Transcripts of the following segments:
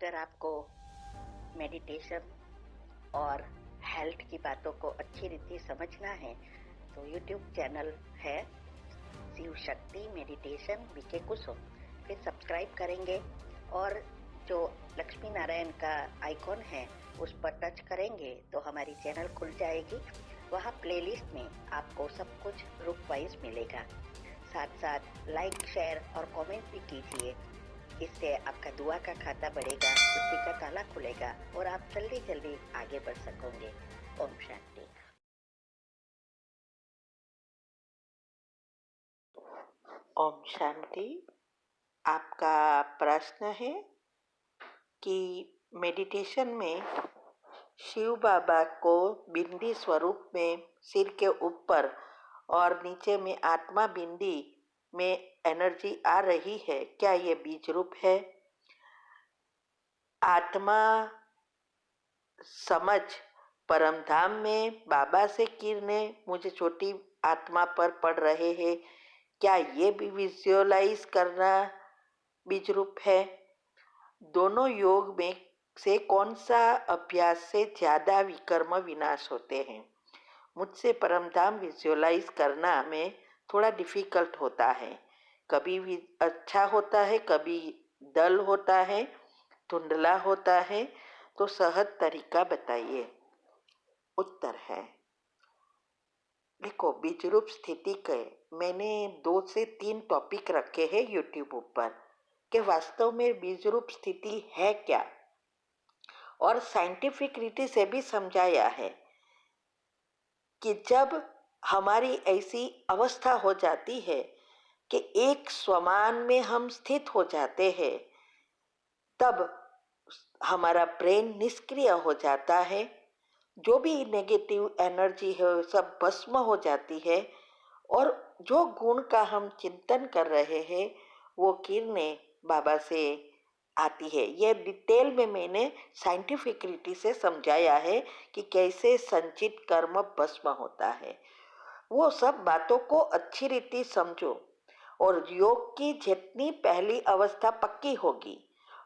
अगर आपको मेडिटेशन और हेल्थ की बातों को अच्छी रीति समझना है तो यूट्यूब चैनल है शिव शक्ति मेडिटेशन बीके कुसुम, फिर सब्सक्राइब करेंगे और जो लक्ष्मी नारायण का आइकॉन है उस पर टच करेंगे तो हमारी चैनल खुल जाएगी। वहाँ प्लेलिस्ट में आपको सब कुछ ग्रुप वाइज मिलेगा। साथ साथ लाइक शेयर और कमेंट भी कीजिए, इससे आपका दुआ का खाता बढ़ेगा, बुद्धि का ताला खुलेगा और आप जल्दी जल्दी आगे बढ़ सकोगे। ओम शांति। ओम शांति। आपका प्रश्न है कि मेडिटेशन में शिव बाबा को बिंदी स्वरूप में सिर के ऊपर और नीचे में आत्मा बिंदी में एनर्जी आ रही है, क्या ये बीज रूप है? आत्मा समझ परमधाम में बाबा से किरणें मुझे छोटी आत्मा पर पड़ रहे हैं, क्या ये भी विजुअलाइज करना बीज रूप है? दोनों योग में से कौन सा अभ्यास से ज्यादा विकर्म विनाश होते हैं? मुझसे परमधाम विजुअलाइज करना में थोड़ा डिफिकल्ट होता है, कभी भी अच्छा होता है, कभी डल होता है, धुंधला होता है, तो सहज तरीका बताइए। उत्तर है, देखो, बीज रूप स्थिति के मैंने 2 से 3 टॉपिक रखे हैं यूट्यूब ऊपर कि वास्तव में बीज रूप स्थिति है क्या, और साइंटिफिक रीति से भी समझाया है कि जब हमारी ऐसी अवस्था हो जाती है कि एक स्वमान में हम स्थित हो जाते हैं, तब हमारा ब्रेन निष्क्रिय हो जाता है, जो भी नेगेटिव एनर्जी है सब भस्म हो जाती है, और जो गुण का हम चिंतन कर रहे हैं वो किरणें बाबा से आती है। ये डिटेल में मैंने साइंटिफिक रीति से समझाया है कि कैसे संचित कर्म भस्म होता है। वो सब बातों को अच्छी रीति समझो, और योग की जितनी पहली अवस्था पक्की होगी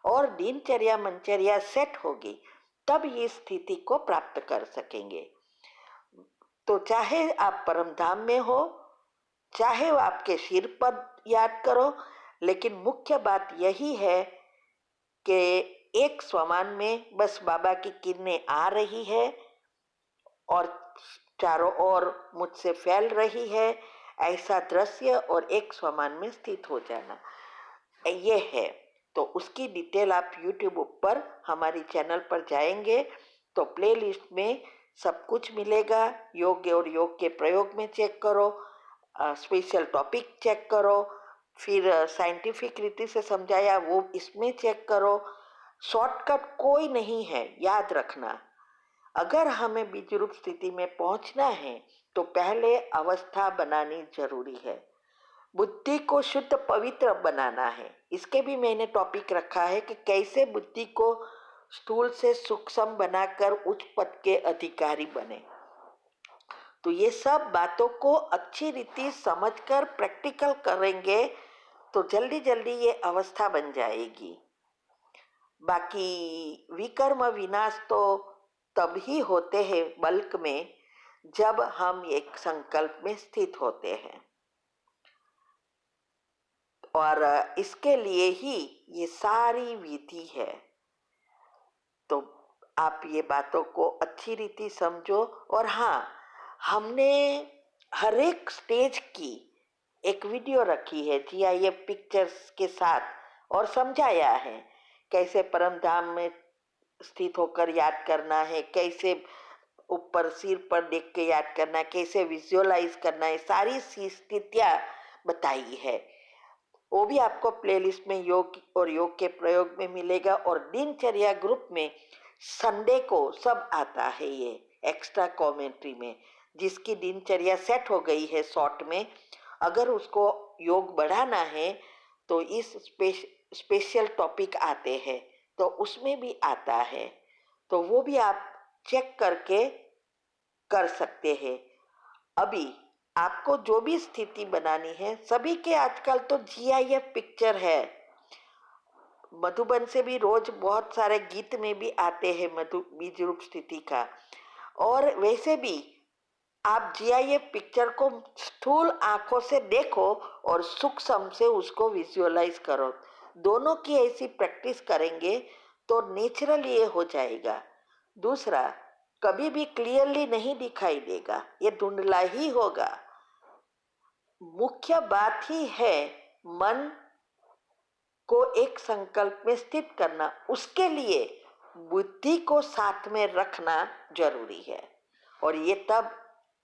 और दिनचर्या मनचर्या सेट होगी, तब ये स्थिति को प्राप्त कर सकेंगे। तो चाहे आप परमधाम में हो, चाहे वो आपके सिर पर याद करो, लेकिन मुख्य बात यही है कि एक स्वमान में बस बाबा की किरणें आ रही है और चारों ओर मुझसे फैल रही है, ऐसा दृश्य, और एक स्वमान में स्थित हो जाना, ये है। तो उसकी डिटेल आप यूट्यूब ऊपर हमारी चैनल पर जाएंगे तो प्लेलिस्ट में सब कुछ मिलेगा। योग और योग के प्रयोग में चेक करो, स्पेशल टॉपिक चेक करो, फिर साइंटिफिक रीति से समझाया वो इसमें चेक करो। शॉर्टकट कोई नहीं है, याद रखना। अगर हमें बीज रूप स्थिति में पहुंचना है तो पहले अवस्था बनानी जरूरी है, बुद्धि को शुद्ध पवित्र बनाना है। इसके भी मैंने टॉपिक रखा है कि कैसे बुद्धि को स्थूल से सूक्ष्म बनाकर उच्च पद के अधिकारी बने। तो ये सब बातों को अच्छी रीति समझकर प्रैक्टिकल करेंगे तो जल्दी जल्दी ये अवस्था बन जाएगी। बाकी विकर्म विनाश तो तब ही होते हैं बल्क में, जब हम एक संकल्प में स्थित होते हैं, और इसके लिए ही ये सारी विधि है। तो आप ये बातों को अच्छी रीति समझो। और हाँ, हमने हर एक स्टेज की एक वीडियो रखी है GIF पिक्चर्स के साथ, और समझाया है कैसे परमधाम में स्थित होकर याद करना है, कैसे ऊपर सिर पर देख के याद करना है, कैसे विजुअलाइज करना है, सारी स्थितियाँ बताई है। वो भी आपको प्लेलिस्ट में योग और योग के प्रयोग में मिलेगा। और दिनचर्या ग्रुप में संडे को सब आता है ये एक्स्ट्रा कमेंट्री में, जिसकी दिनचर्या सेट हो गई है शॉर्ट में, अगर उसको योग बढ़ाना है तो इस स्पेशल टॉपिक आते हैं, तो उसमें भी आता है, तो वो भी आप चेक करके कर सकते हैं। अभी आपको जो भी स्थिति बनानी है, सभी के आजकल तो GIF पिक्चर है, मधुबन से भी रोज बहुत सारे गीत में भी आते हैं मधु बीज रूप स्थिति का। और वैसे भी आप जीआईएफ पिक्चर को स्थूल आंखों से देखो और सूक्ष्म से उसको विजुअलाइज करो। दोनों की ऐसी प्रैक्टिस करेंगे तो नेचुरल ये हो जाएगा। दूसरा, कभी भी क्लियरली नहीं दिखाई देगा, ये धुंधला ही होगा। मुख्य बात ही है मन को एक संकल्प में स्थित करना, उसके लिए बुद्धि को साथ में रखना जरूरी है। और ये तब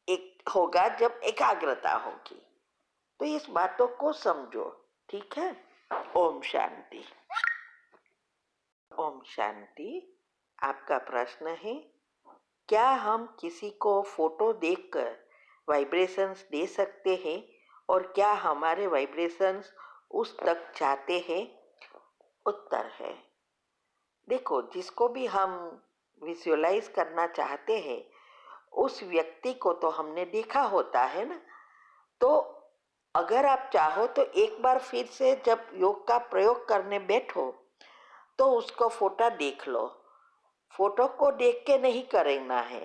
एक होगा जब एकाग्रता होगी। तो इस बातों को समझो, ठीक है। ओम शांति। ओम शांति। आपका प्रश्न है, क्या हम किसी को फोटो देखकर वाइब्रेशंस दे सकते हैं और क्या हमारे वाइब्रेशंस उस तक जाते हैं? उत्तर है, देखो, जिसको भी हम विजुअलाइज करना चाहते हैं उस व्यक्ति को तो हमने देखा होता है ना। तो अगर आप चाहो तो एक बार फिर से जब योग का प्रयोग करने बैठो तो उसको फोटो देख लो। फोटो को देख के नहीं करना है,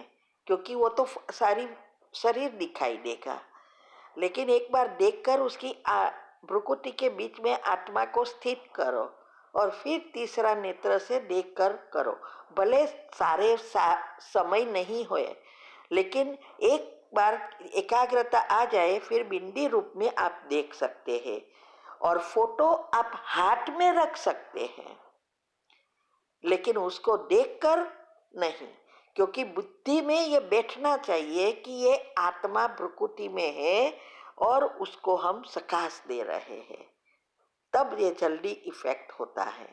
क्योंकि वो तो सारी शरीर दिखाई देगा। लेकिन एक बार देखकर उसकी भ्रुकुटी के बीच में आत्मा को स्थित करो और फिर तीसरा नेत्र से देखकर करो। भले सारे समय नहीं होए, लेकिन एक बार एकाग्रता आ जाए फिर बिंदी रूप में आप देख सकते हैं। और फोटो आप हाथ में रख सकते हैं, लेकिन उसको देखकर नहीं, क्योंकि बुद्धि में ये बैठना चाहिए कि ये आत्मा भ्रुकुटी में है और उसको हम सकाश दे रहे हैं, तब ये जल्दी इफेक्ट होता है।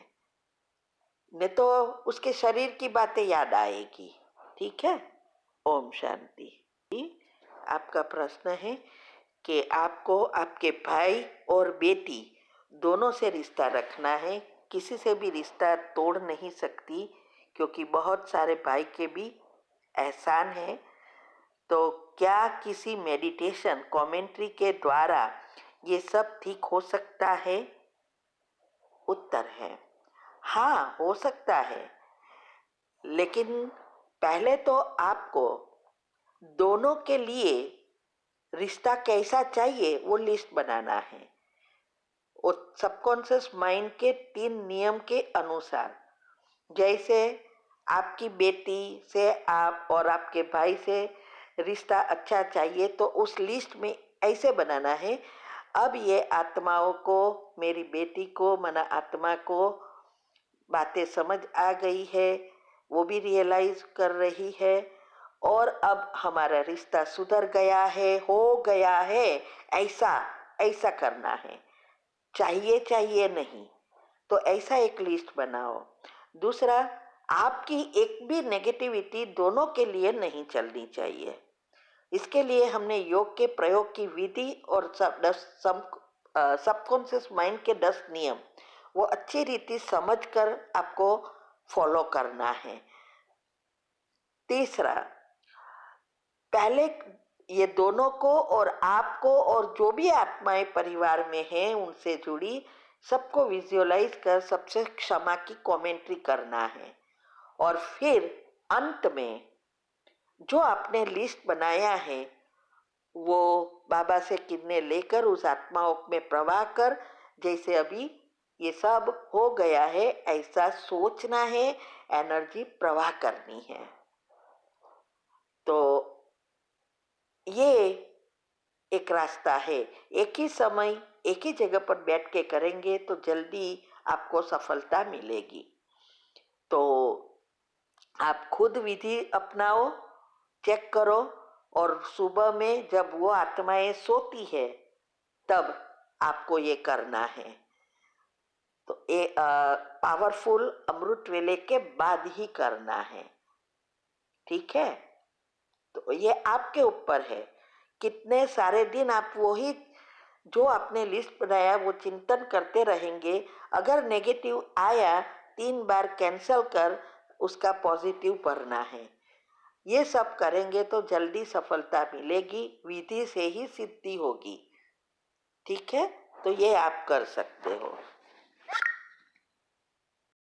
नहीं तो उसके शरीर की बातें याद आएगी। ठीक है। ओम शांति। आपका प्रश्न है कि आपको आपके भाई और बेटी दोनों से रिश्ता रखना है, किसी से भी रिश्ता तोड़ नहीं सकती, क्योंकि बहुत सारे भाई के भी एहसान है। तो क्या किसी मेडिटेशन कमेंट्री के द्वारा ये सब ठीक हो सकता है? उत्तर है, हाँ, हो सकता है। लेकिन पहले तो आपको दोनों के लिए रिश्ता कैसा चाहिए वो लिस्ट बनाना है। और सबकॉन्शियस माइंड के 3 नियम के अनुसार, जैसे आपकी बेटी से आप और आपके भाई से रिश्ता अच्छा चाहिए तो उस लिस्ट में ऐसे बनाना है, अब ये आत्माओं को, मेरी बेटी को मना आत्मा को बातें समझ आ गई है, वो भी रियलाइज कर रही है और अब हमारा रिश्ता सुधर गया है, हो गया है, ऐसा ऐसा करना है। चाहिए नहीं, तो ऐसा एक लिस्ट बनाओ। दूसरा, आपकी एक भी नेगेटिविटी दोनों के लिए नहीं चलनी चाहिए। इसके लिए हमने योग के प्रयोग की विधि और सबकॉन्शियस माइंड के 10 नियम वो अच्छी रीति समझकर आपको फॉलो करना है। तीसरा, पहले ये दोनों को और आपको और जो भी आत्माएं परिवार में हैं उनसे जुड़ी सबको विजुअलाइज कर सबसे क्षमा की कमेंट्री करना है। और फिर अंत में जो आपने लिस्ट बनाया है वो बाबा से किन्ने लेकर उस आत्माओं में प्रवाह कर, जैसे अभी ये सब हो गया है ऐसा सोचना है, एनर्जी प्रवाह करनी है। तो ये एक रास्ता है। एक ही समय एक ही जगह पर बैठ के करेंगे तो जल्दी आपको सफलता मिलेगी। तो आप खुद विधि अपनाओ, चेक करो, और सुबह में जब वो आत्माएं सोती है तब आपको ये करना है। तो ये पावरफुल अमृत वेले के बाद ही करना है। ठीक है। तो ये आपके ऊपर है, कितने सारे दिन आप वही जो आपने लिस्ट बनाया वो चिंतन करते रहेंगे। अगर नेगेटिव आया 3 बार कैंसल कर उसका पॉजिटिव भरना है। ये सब करेंगे तो जल्दी सफलता मिलेगी, विधि से ही सिद्धि होगी। ठीक है। तो ये आप कर सकते हो।